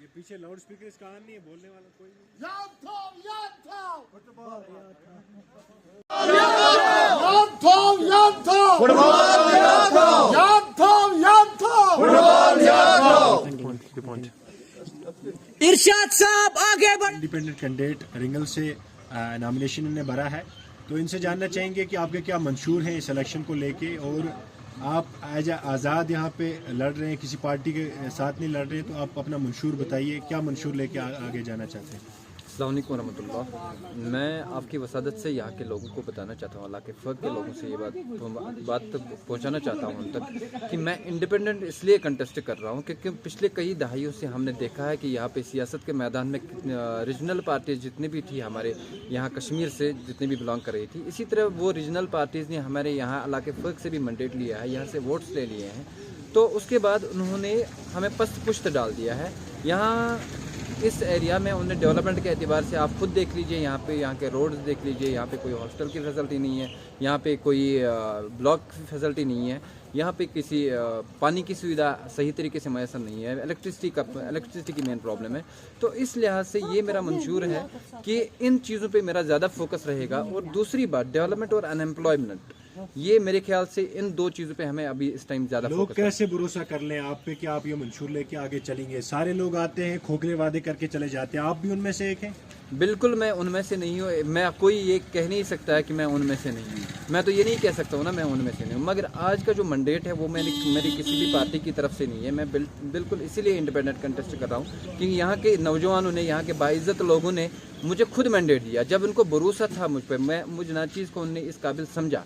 ये पीछे loud speaker इस कान नहीं है, बोलने वाला कोई नहीं। इरशाद साहब आगे बढ़। इंडिपेंडेंट कैंडिडेट रिंगल से नॉमिनेशन इन्हें भरा है, तो इनसे जानना चाहेंगे कि आपके क्या मंशूर हैं इस इलेक्शन को लेके, और आप एज आज़ाद यहाँ पे लड़ रहे हैं, किसी पार्टी के साथ नहीं लड़ रहे, तो आप अपना मंशूर बताइए, क्या मंशूर लेके आगे जाना चाहते हैं। अस्सलाम वालेकुम रहमतुल्लाह। मैं आपकी वसादत से यहाँ के लोगों को बताना चाहता हूँ, अल्लाह के फ़र्क के लोगों से ये बात पहुँचाना चाहता हूँ उन तक कि मैं इंडिपेंडेंट इसलिए कंटेस्ट कर रहा हूँ क्योंकि पिछले कई दहाइयों से हमने देखा है कि यहाँ पे सियासत के मैदान में रीजनल पार्टीज जितनी भी थी हमारे यहाँ कश्मीर से जितनी भी बिलोंग कर रही थी, इसी तरह वो रीजनल पार्टीज़ ने हमारे यहाँ अल्लाह के फ़र्क से भी मैंडेट लिया है, यहाँ से वोट्स ले लिए हैं। तो उसके बाद उन्होंने हमें पस्त पुश्त डाल दिया है। यहाँ इस एरिया में उन्हें डेवलपमेंट के एतबार से आप खुद देख लीजिए, यहाँ के रोड्स देख लीजिए, यहाँ पे कोई हॉस्टल की फैसिलिटी नहीं है, यहाँ पे कोई ब्लॉक की फैसिलिटी नहीं है, यहाँ पे किसी पानी की सुविधा सही तरीके से मैसर नहीं है, इलेक्ट्रिसिटी की मेन प्रॉब्लम है। तो इस लिहाज से ये मेरा मंशूर है कि इन चीज़ों पे मेरा ज़्यादा फोकस रहेगा। और दूसरी बात डेवलपमेंट और अनएम्प्लॉयमेंट, ये मेरे ख्याल से इन दो चीज़ों पे हमें अभी इस टाइम ज़्यादा लोग कैसे भरोसा कर लें आप पे कि आप ये मंशूर लेके आगे चलेंगे। सारे लोग आते हैं, खोखले वादे करके चले जाते हैं, आप भी उनमें से एक हैं। बिल्कुल मैं उनमें से नहीं हूँ। मैं कोई ये कह नहीं सकता है कि मैं उनमें से नहीं हूँ, मैं तो ये नहीं कह सकता हूँ ना मैं उनमें से नहीं हूँ। मगर आज का जो मैंडेट है वो मेरी किसी भी पार्टी की तरफ से नहीं है। मैं बिल्कुल इसीलिए इंडिपेंडेंट कंटेस्ट कर रहा हूँ कि यहाँ के नौजवानों ने, यहाँ के बाइज्जत लोगों ने मुझे खुद मैंडेट दिया। जब उनको भरोसा था मुझ पर, मुझ नाचीज़ को उनने इस काबिल समझा,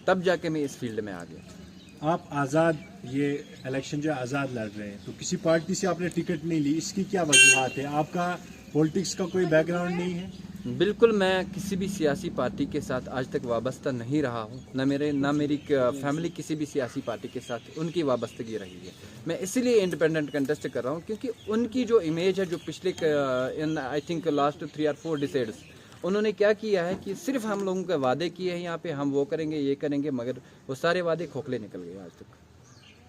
तब जाके मैं इस फील्ड में आ गया। आप आज़ाद ये इलेक्शन जो आज़ाद लड़ रहे हैं, तो किसी पार्टी से आपने टिकट नहीं ली, इसकी क्या वजूहत है? आपका पॉलिटिक्स का कोई बैकग्राउंड नहीं है? बिल्कुल मैं किसी भी सियासी पार्टी के साथ आज तक वाबस्ता नहीं रहा हूँ, ना मेरी फैमिली किसी भी सियासी पार्टी के साथ उनकी वाबस्तगी रही है। मैं इसीलिए इंडिपेंडेंट कंटेस्ट कर रहा हूँ क्योंकि उनकी जो इमेज है, जो पिछले इन I think last 3 or 4 decades उन्होंने क्या किया है कि सिर्फ हम लोगों के वादे किए हैं, यहाँ पे हम वो करेंगे ये करेंगे, मगर वो सारे वादे खोखले निकल गए आज तक।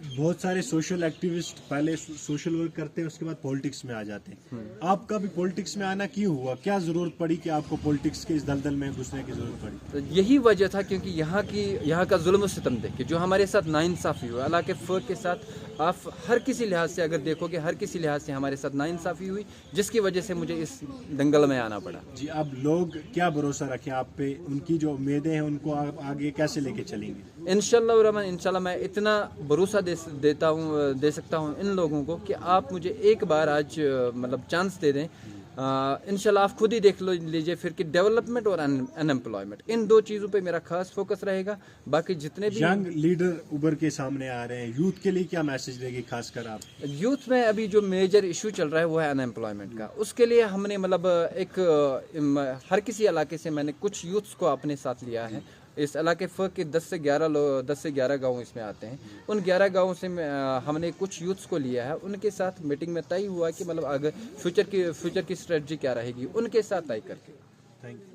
बहुत सारे सोशल एक्टिविस्ट पहले सोशल वर्क करते हैं, उसके बाद पॉलिटिक्स में आ जाते हैं। आपका भी पॉलिटिक्स में आना क्यों हुआ? क्या जरूरत पड़ी कि आपको पॉलिटिक्स के इस दलदल में घुसने की जरूरत पड़ी? तो यही वजह था क्योंकि यहाँ का जुल्म सितम देख के जो हमारे साथ नाइंसाफ़ी हुआ, अल्लाह के फ़र्क के साथ आप हर किसी लिहाज से अगर देखोगे, हर किसी लिहाज से हमारे साथ नाइंसाफ़ी हुई, जिसकी वजह से मुझे इस दंगल में आना पड़ा। जी, अब लोग क्या भरोसा रखें आप पे? उनकी जो उम्मीदें हैं उनको आप आगे कैसे लेके चलेंगे? इंशाल्लाह मैं इतना भरोसा दे सकता हूँ इन लोगों को कि आप मुझे एक बार आज मतलब चांस दे दें। इंशाल्लाह आप खुद ही देख लीजिए फिर कि डेवलपमेंट और अनएम्प्लॉयमेंट, इन दो चीज़ों पे मेरा खास फोकस रहेगा। बाकी जितने भी यंग लीडर उभर के सामने आ रहे हैं, यूथ के लिए क्या मैसेज देगी खासकर आप? यूथ में अभी जो मेजर इशू चल रहा है वो है अनएम्प्लॉयमेंट का। उसके लिए हमने मतलब हर किसी इलाके से मैंने कुछ यूथ्स को अपने साथ लिया है। इस इलाके फ़र्क के 10 से 11 गाँव इसमें आते हैं। उन 11 गाँवों से हमने कुछ यूथ्स को लिया है। उनके साथ मीटिंग में तय हुआ कि मतलब अगर फ्यूचर की स्ट्रेटजी क्या रहेगी, उनके साथ तय करके। Thank you.